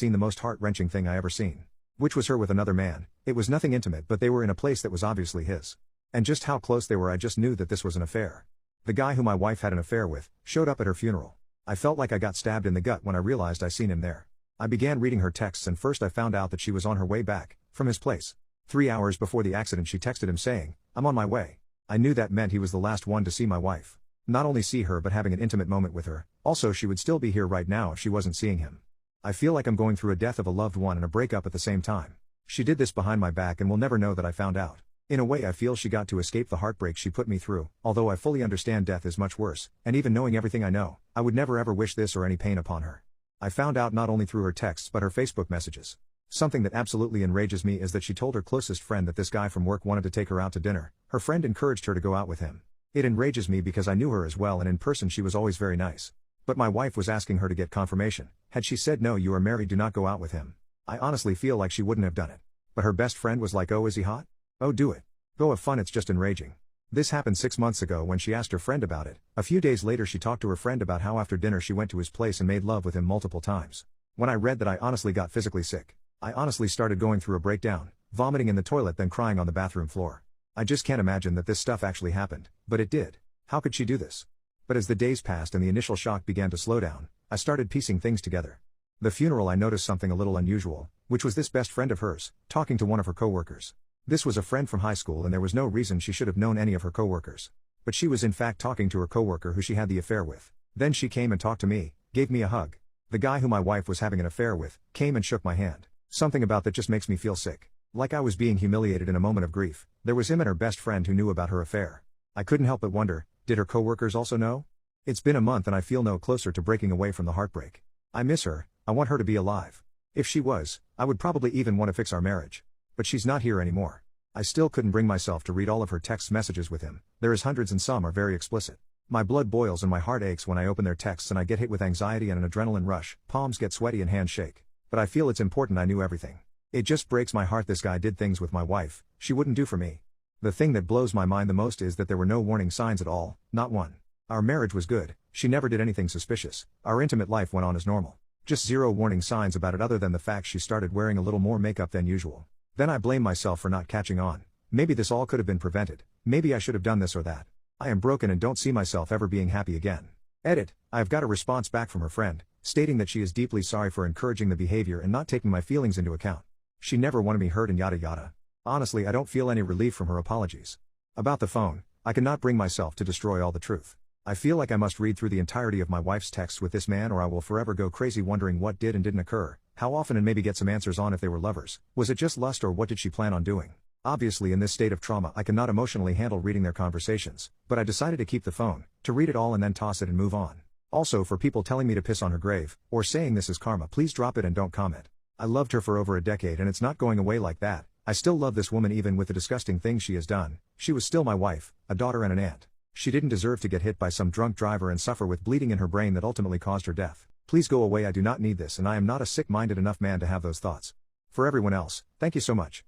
seen the most heart-wrenching thing I ever seen. Which was her with another man. It was nothing intimate, but they were in a place that was obviously his. And just how close they were, I just knew that this was an affair. The guy who my wife had an affair with showed up at her funeral. I felt like I got stabbed in the gut when I realized I seen him there. I began reading her texts, and first I found out that she was on her way back from his place. 3 hours before the accident she texted him saying, "I'm on my way." I knew that meant he was the last one to see my wife. Not only see her but having an intimate moment with her. Also, she would still be here right now if she wasn't seeing him. I feel like I'm going through a death of a loved one and a breakup at the same time. She did this behind my back and will never know that I found out. In a way, I feel she got to escape the heartbreak she put me through, although I fully understand death is much worse, and even knowing everything I know, I would never ever wish this or any pain upon her. I found out not only through her texts but her Facebook messages. Something that absolutely enrages me is that she told her closest friend that this guy from work wanted to take her out to dinner. Her friend encouraged her to go out with him. It enrages me because I knew her as well, and in person she was always very nice. But my wife was asking her to get confirmation. Had she said no, you are married, do not go out with him, I honestly feel like she wouldn't have done it. But her best friend was like, oh, is he hot? Oh, do it. Go have fun. It's just enraging. This happened 6 months ago when she asked her friend about it. A few days later she talked to her friend about how after dinner she went to his place and made love with him multiple times. When I read that, I honestly got physically sick. I honestly started going through a breakdown, vomiting in the toilet, then crying on the bathroom floor. I just can't imagine that this stuff actually happened, but it did. How could she do this? But as the days passed and the initial shock began to slow down, I started piecing things together. The funeral, I noticed something a little unusual, which was this best friend of hers, talking to one of her coworkers. This was a friend from high school and there was no reason she should have known any of her coworkers. But she was in fact talking to her coworker who she had the affair with. Then she came and talked to me, gave me a hug. The guy who my wife was having an affair with, came and shook my hand. Something about that just makes me feel sick. Like I was being humiliated in a moment of grief. There was him and her best friend who knew about her affair. I couldn't help but wonder, did her coworkers also know? It's been a month and I feel no closer to breaking away from the heartbreak. I miss her, I want her to be alive. If she was, I would probably even want to fix our marriage. But she's not here anymore. I still couldn't bring myself to read all of her text messages with him. There is hundreds and some are very explicit. My blood boils and my heart aches when I open their texts, and I get hit with anxiety and an adrenaline rush, palms get sweaty and hands shake. But I feel it's important I knew everything. It just breaks my heart this guy did things with my wife she wouldn't do for me. The thing that blows my mind the most is that there were no warning signs at all, not one. Our marriage was good, she never did anything suspicious, our intimate life went on as normal. Just zero warning signs about it other than the fact she started wearing a little more makeup than usual. Then I blame myself for not catching on. Maybe this all could have been prevented. Maybe I should have done this or that. I am broken and don't see myself ever being happy again. Edit. I have got a response back from her friend, stating that she is deeply sorry for encouraging the behavior and not taking my feelings into account. She never wanted me hurt and yada yada. Honestly, I don't feel any relief from her apologies. About the phone, I cannot bring myself to destroy all the truth. I feel like I must read through the entirety of my wife's texts with this man, or I will forever go crazy wondering what did and didn't occur, how often, and maybe get some answers on if they were lovers. Was it just lust, or what did she plan on doing? Obviously in this state of trauma I cannot emotionally handle reading their conversations, but I decided to keep the phone, to read it all and then toss it and move on. Also, for people telling me to piss on her grave, or saying this is karma, please drop it and don't comment. I loved her for over a decade and it's not going away like that. I still love this woman even with the disgusting things she has done. She was still my wife, a daughter and an aunt. She didn't deserve to get hit by some drunk driver and suffer with bleeding in her brain that ultimately caused her death. Please go away, I do not need this, and I am not a sick-minded enough man to have those thoughts. For everyone else, thank you so much.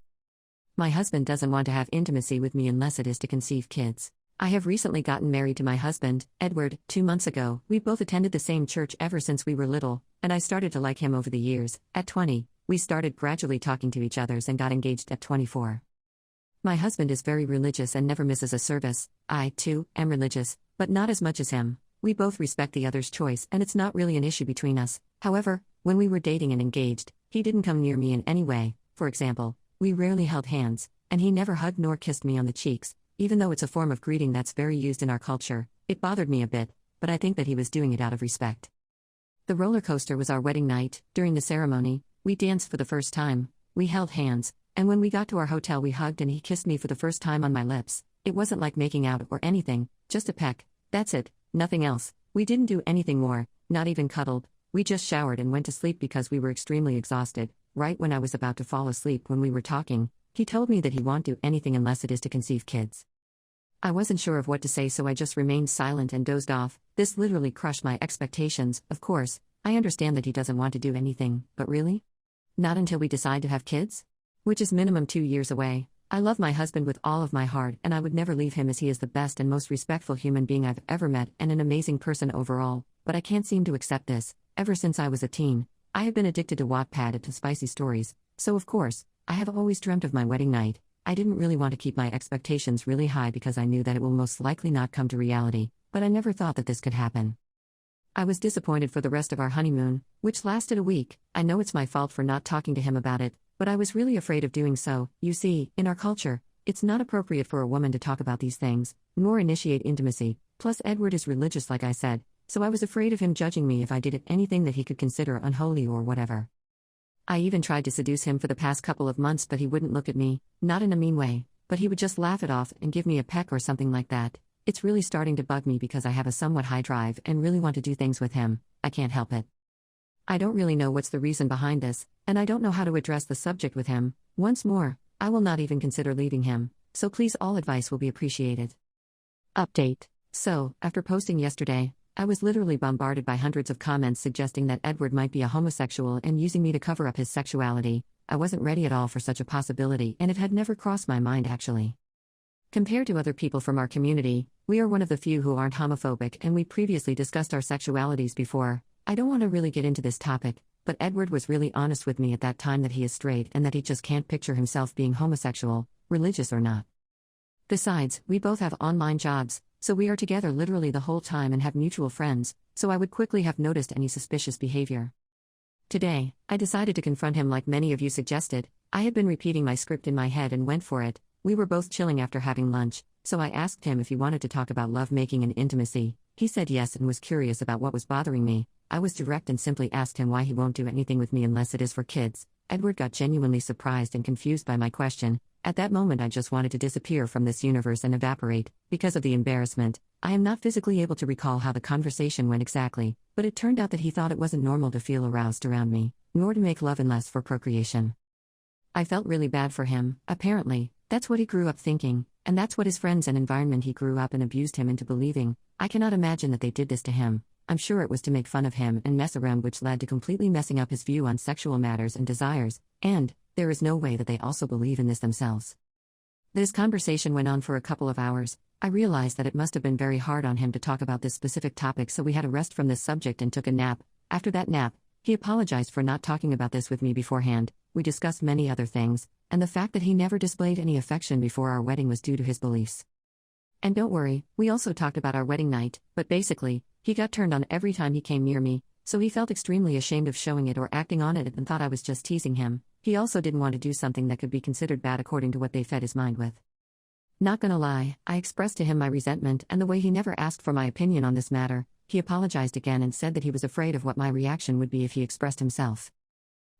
My husband doesn't want to have intimacy with me unless it is to conceive kids. I have recently gotten married to my husband, Edward, 2 months ago. We both attended the same church ever since we were little, and I started to like him over the years. At 20, we started gradually talking to each other and got engaged at 24. My husband is very religious and never misses a service. I, too, am religious, but not as much as him. We both respect the other's choice and it's not really an issue between us. However, when we were dating and engaged, he didn't come near me in any way. For example, we rarely held hands, and he never hugged nor kissed me on the cheeks, even though it's a form of greeting that's very used in our culture. It bothered me a bit, but I think that he was doing it out of respect. The roller coaster was our wedding night. During the ceremony, we danced for the first time, we held hands, and when we got to our hotel we hugged and he kissed me for the first time on my lips. It wasn't like making out or anything, just a peck. That's it, nothing else. We didn't do anything more, not even cuddled. We just showered and went to sleep because we were extremely exhausted. Right when I was about to fall asleep when we were talking, he told me that he won't do anything unless it is to conceive kids. I wasn't sure of what to say, so I just remained silent and dozed off. This literally crushed my expectations. Of course, I understand that he doesn't want to do anything, but really? Not until we decide to have kids? Which is minimum 2 years away. I love my husband with all of my heart and I would never leave him, as he is the best and most respectful human being I've ever met and an amazing person overall, but I can't seem to accept this. Ever since I was a teen, I have been addicted to Wattpad and to spicy stories, so of course, I have always dreamt of my wedding night. I didn't really want to keep my expectations really high because I knew that it will most likely not come to reality, but I never thought that this could happen. I was disappointed for the rest of our honeymoon, which lasted a week. I know it's my fault for not talking to him about it, but I was really afraid of doing so. You see, in our culture, it's not appropriate for a woman to talk about these things, nor initiate intimacy, plus Edward is religious like I said, so I was afraid of him judging me if I did anything that he could consider unholy or whatever. I even tried to seduce him for the past couple of months, but he wouldn't look at me, not in a mean way, but he would just laugh it off and give me a peck or something like that. It's really starting to bug me because I have a somewhat high drive and really want to do things with him. I can't help it. I don't really know what's the reason behind this, and I don't know how to address the subject with him. Once more, I will not even consider leaving him, so please all advice will be appreciated. Update. So, after posting yesterday, I was literally bombarded by hundreds of comments suggesting that Edward might be a homosexual and using me to cover up his sexuality. I wasn't ready at all for such a possibility, and it had never crossed my mind actually. Compared to other people from our community, we are one of the few who aren't homophobic, and we previously discussed our sexualities before. I don't want to really get into this topic, but Edward was really honest with me at that time that he is straight and that he just can't picture himself being homosexual, religious or not. Besides, we both have online jobs, so we are together literally the whole time and have mutual friends, so I would quickly have noticed any suspicious behavior. Today, I decided to confront him like many of you suggested. I had been repeating my script in my head and went for it. We were both chilling after having lunch, so I asked him if he wanted to talk about lovemaking and intimacy. He said yes and was curious about what was bothering me. I was direct and simply asked him why he won't do anything with me unless it is for kids. Edward got genuinely surprised and confused by my question. At that moment I just wanted to disappear from this universe and evaporate. Because of the embarrassment, I am not physically able to recall how the conversation went exactly, but it turned out that he thought it wasn't normal to feel aroused around me, nor to make love unless for procreation. I felt really bad for him. Apparently, that's what he grew up thinking, and that's what his friends and environment he grew up in abused him into believing. I cannot imagine that they did this to him. I'm sure it was to make fun of him and mess around, which led to completely messing up his view on sexual matters and desires, and there is no way that they also believe in this themselves. This conversation went on for a couple of hours. I realized that it must have been very hard on him to talk about this specific topic, so we had a rest from this subject and took a nap. After that nap, he apologized for not talking about this with me beforehand. We discussed many other things, and the fact that he never displayed any affection before our wedding was due to his beliefs. And don't worry, we also talked about our wedding night, but basically, he got turned on every time he came near me, so he felt extremely ashamed of showing it or acting on it and thought I was just teasing him. He also didn't want to do something that could be considered bad according to what they fed his mind with. Not gonna lie, I expressed to him my resentment and the way he never asked for my opinion on this matter. He apologized again and said that he was afraid of what my reaction would be if he expressed himself.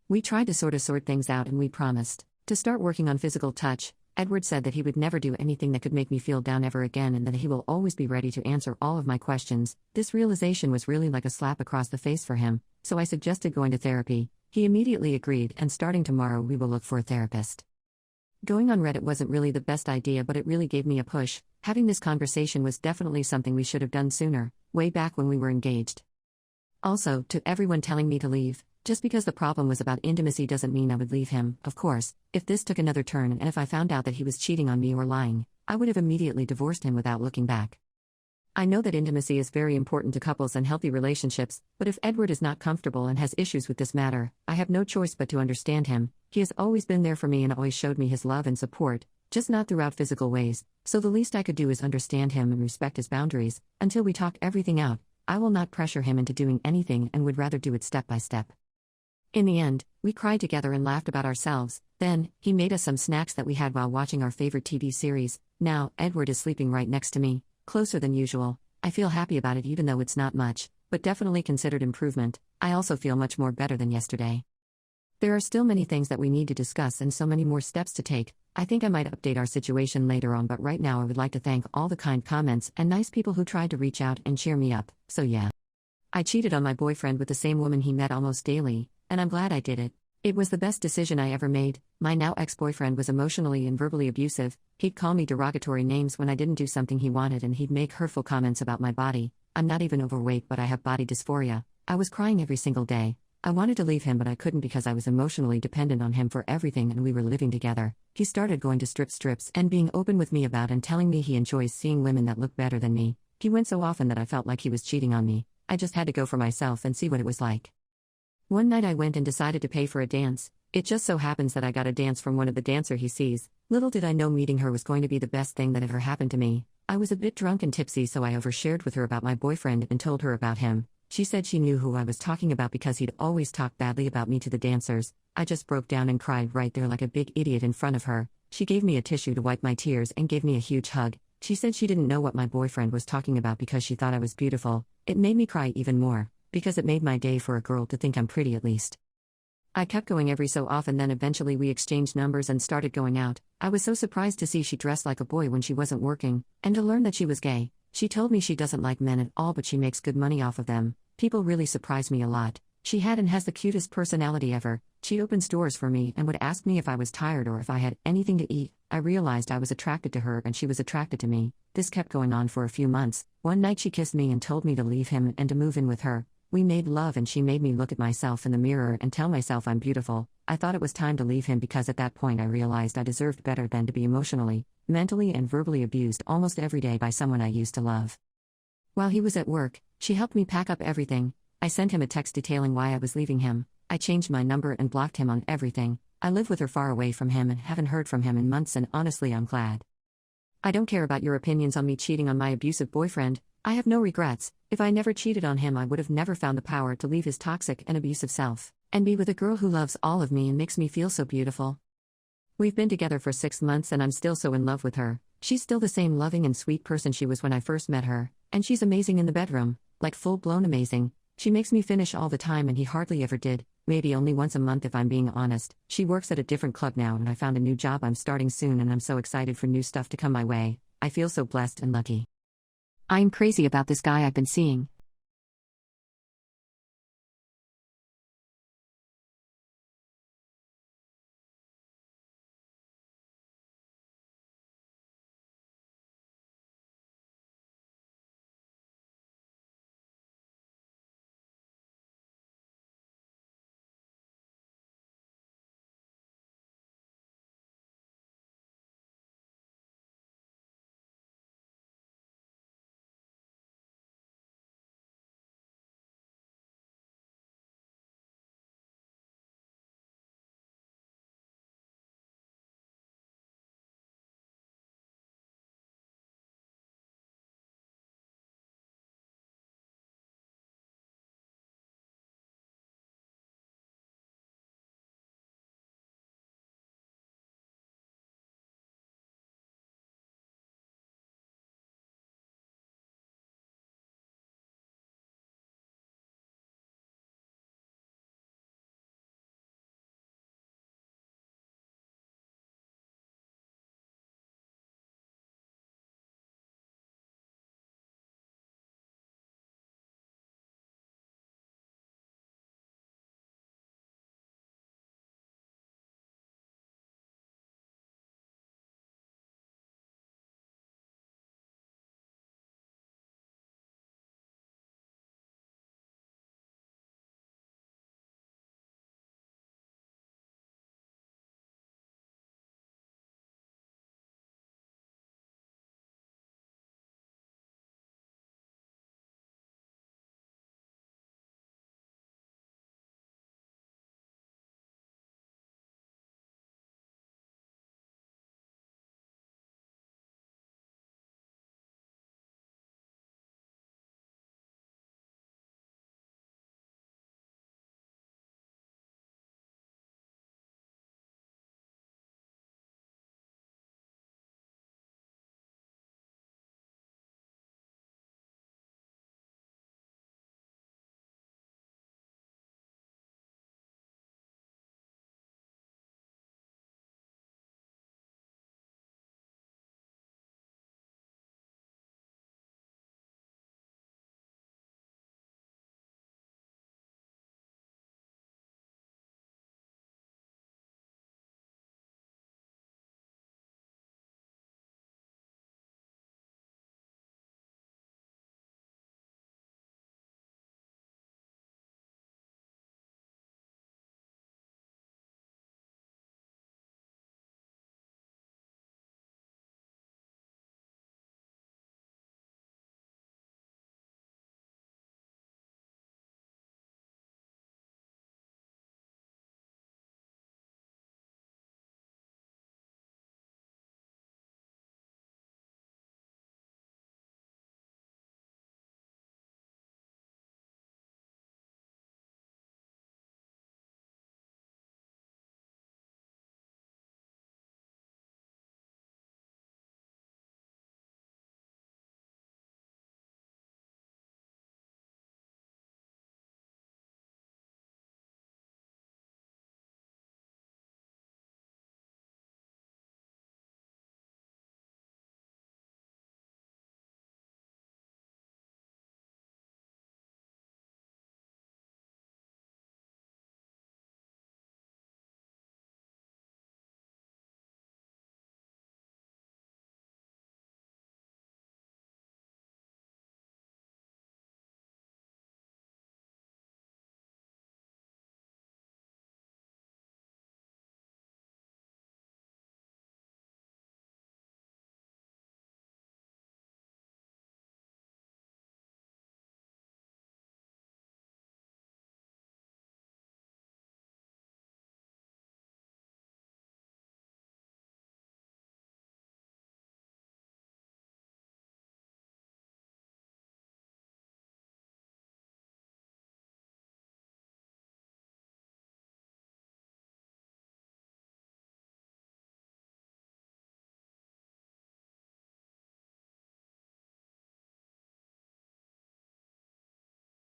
We tried to sort things out and we promised to start working on physical touch. Edward said that he would never do anything that could make me feel down ever again and that he will always be ready to answer all of my questions. This realization was really like a slap across the face for him, so I suggested going to therapy. He immediately agreed, and starting tomorrow we will look for a therapist. Going on Reddit wasn't really the best idea, but it really gave me a push. Having this conversation was definitely something we should have done sooner, way back when we were engaged. Also, to everyone telling me to leave, just because the problem was about intimacy doesn't mean I would leave him. Of course, if this took another turn and if I found out that he was cheating on me or lying, I would have immediately divorced him without looking back. I know that intimacy is very important to couples and healthy relationships, but if Edward is not comfortable and has issues with this matter, I have no choice but to understand him. He has always been there for me and always showed me his love and support, just not throughout physical ways, so the least I could do is understand him and respect his boundaries. Until we talk everything out, I will not pressure him into doing anything and would rather do it step by step. In the end, we cried together and laughed about ourselves. Then, he made us some snacks that we had while watching our favorite TV series. Now, Edward is sleeping right next to me, closer than usual. I feel happy about it even though it's not much, but definitely considered improvement. I also feel much more better than yesterday. There are still many things that we need to discuss and so many more steps to take. I think I might update our situation later on, but right now I would like to thank all the kind comments and nice people who tried to reach out and cheer me up. So yeah. I cheated on my boyfriend with the same woman he met almost daily, and I'm glad I did it. It was the best decision I ever made. My now ex-boyfriend was emotionally and verbally abusive. He'd call me derogatory names when I didn't do something he wanted, and he'd make hurtful comments about my body. I'm not even overweight, but I have body dysphoria. I was crying every single day. I wanted to leave him, but I couldn't because I was emotionally dependent on him for everything and we were living together. He started going to strips and being open with me about and telling me he enjoys seeing women that look better than me. He went so often that I felt like he was cheating on me. I just had to go for myself and see what it was like. One night I went and decided to pay for a dance. It just so happens that I got a dance from one of the dancer he sees. Little did I know meeting her was going to be the best thing that ever happened to me. I was a bit drunk and tipsy, so I overshared with her about my boyfriend and told her about him. She said she knew who I was talking about because he'd always talked badly about me to the dancers. I just broke down and cried right there like a big idiot in front of her. She gave me a tissue to wipe my tears and gave me a huge hug. She said she didn't know what my boyfriend was talking about because she thought I was beautiful. It made me cry even more, because it made my day for a girl to think I'm pretty at least. I kept going every so often, then eventually we exchanged numbers and started going out. I was so surprised to see she dressed like a boy when she wasn't working, and to learn that she was gay. She told me she doesn't like men at all, but she makes good money off of them. People really surprise me a lot. She had and has the cutest personality ever. She opens doors for me and would ask me if I was tired or if I had anything to eat. I realized I was attracted to her and she was attracted to me. This kept going on for a few months. One night she kissed me and told me to leave him and to move in with her. We made love and she made me look at myself in the mirror and tell myself I'm beautiful. I thought it was time to leave him because at that point I realized I deserved better than to be emotionally, mentally and verbally abused almost every day by someone I used to love. While he was at work, she helped me pack up everything. I sent him a text detailing why I was leaving him. I changed my number and blocked him on everything. I live with her far away from him and haven't heard from him in months, and honestly I'm glad. I don't care about your opinions on me cheating on my abusive boyfriend. I have no regrets. If I never cheated on him, I would have never found the power to leave his toxic and abusive self and be with a girl who loves all of me and makes me feel so beautiful. We've been together for 6 months and I'm still so in love with her. She's still the same loving and sweet person she was when I first met her, and she's amazing in the bedroom, like full-blown amazing. She makes me finish all the time and he hardly ever did, maybe only once a month if I'm being honest. She works at a different club now and I found a new job I'm starting soon and I'm so excited for new stuff to come my way. I feel so blessed and lucky. I'm crazy about this guy I've been seeing.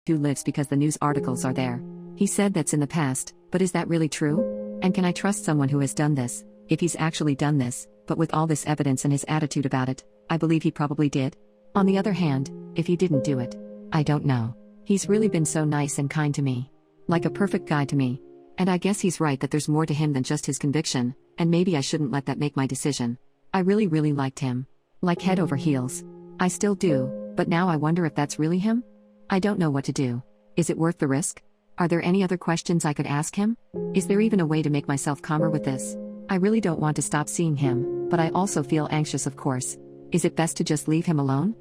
who lives because the news articles are there. He said that's in the past, but is that really true? And can I trust someone who has done this, if he's actually done this, but with all this evidence and his attitude about it, I believe he probably did? On the other hand, if he didn't do it, I don't know. He's really been so nice and kind to me. Like a perfect guy to me. And I guess he's right that there's more to him than just his conviction, and maybe I shouldn't let that make my decision. I really liked him. Like head over heels. I still do, but now I wonder if that's really him? I don't know what to do. Is it worth the risk? Are there any other questions I could ask him? Is there even a way to make myself calmer with this? I really don't want to stop seeing him, but I also feel anxious, of course. Is it best to just leave him alone?